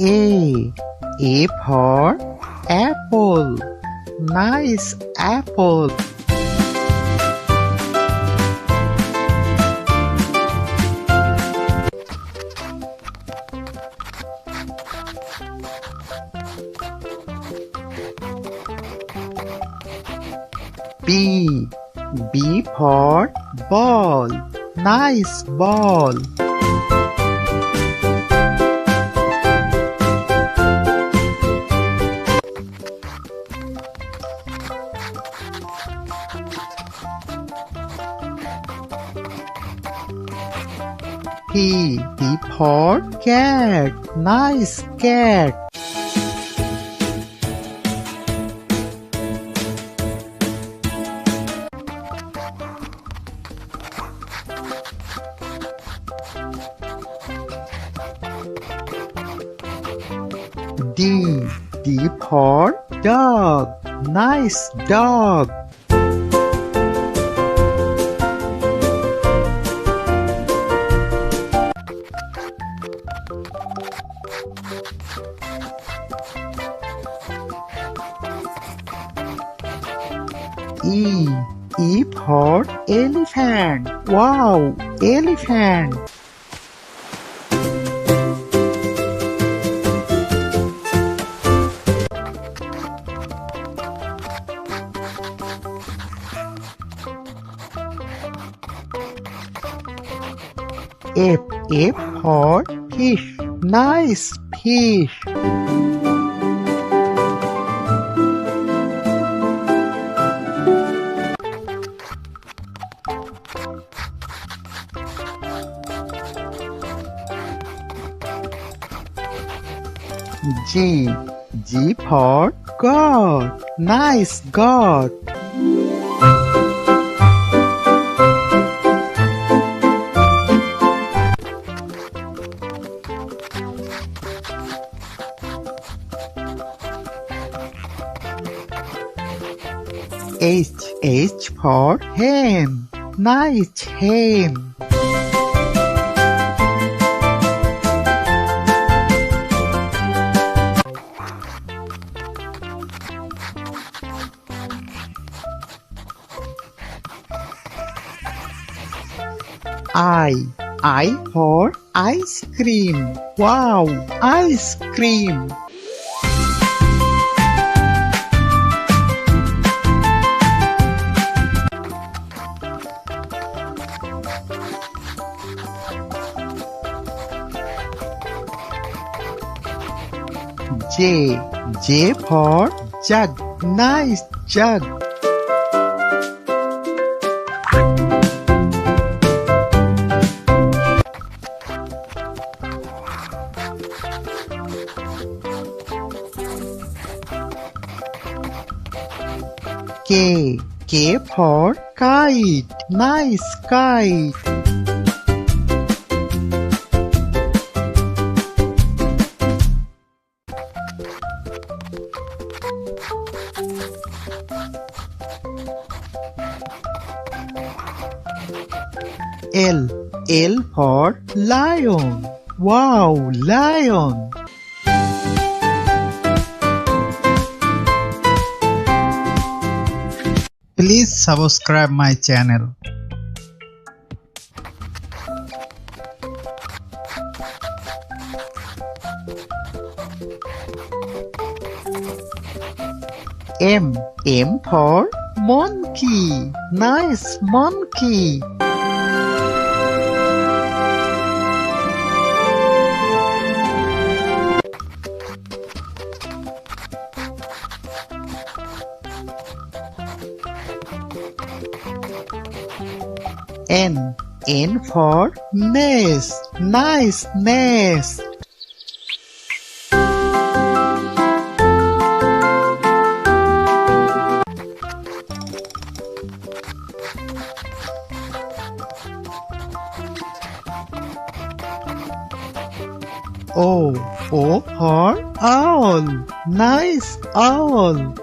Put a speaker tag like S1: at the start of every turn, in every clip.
S1: A for apple. Nice apple. B for ball. Nice ball. P for cat. Nice cat. D for dog. Nice dog. E for elephant. Wow, elephant. F for fish. Nice fish. G for God. Nice God. H for hen. Nice hen. I for ice cream. Wow, ice cream. J for jug. Nice jug. K for kite. Nice kite. L for lion. Wow, lion. Please subscribe my channel. M for monkey. Nice monkey. N for nest. Nice nest. O for owl. Nice owl.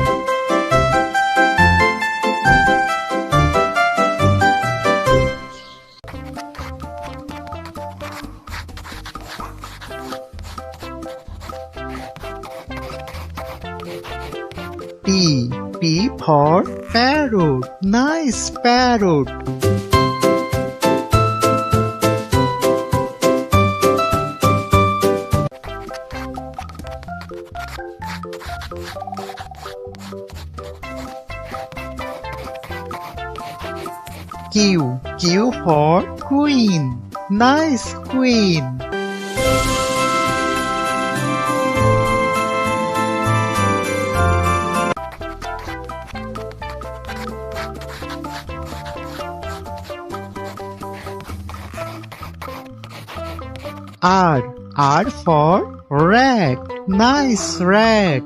S1: Parrot. Nice parrot. Q. Q for queen. Nice queen. R. R for rat. Nice rat.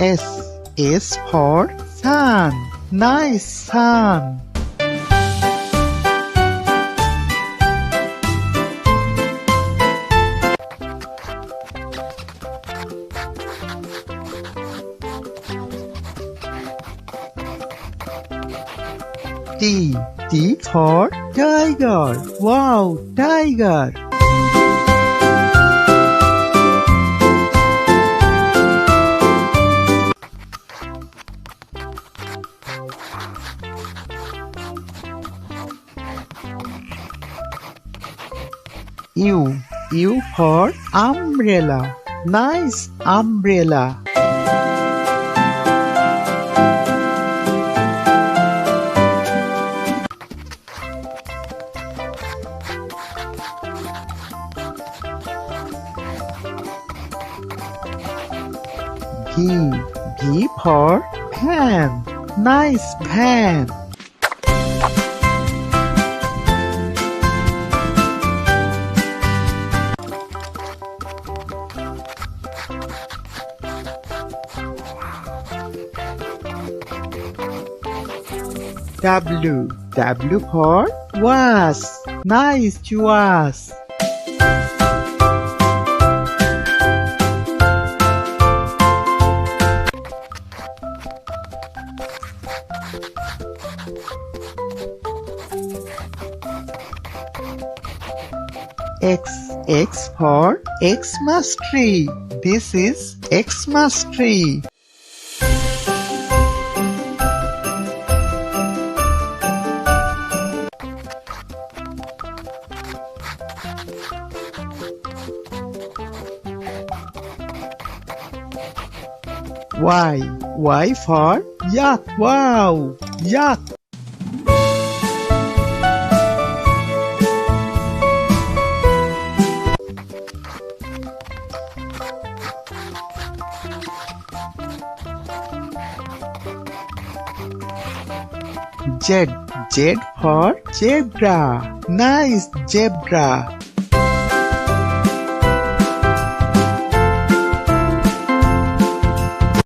S1: S. S for sun. Nice sun. T. T for tiger. Wow, tiger. U. U for umbrella. Nice umbrella. V. V for pan. Nice pan. W. W for was. Nice was. X. X for Xmas tree. This is Xmas tree. Y. Y for yak. Wow, yak. Z. Z for zebra. Nice zebra.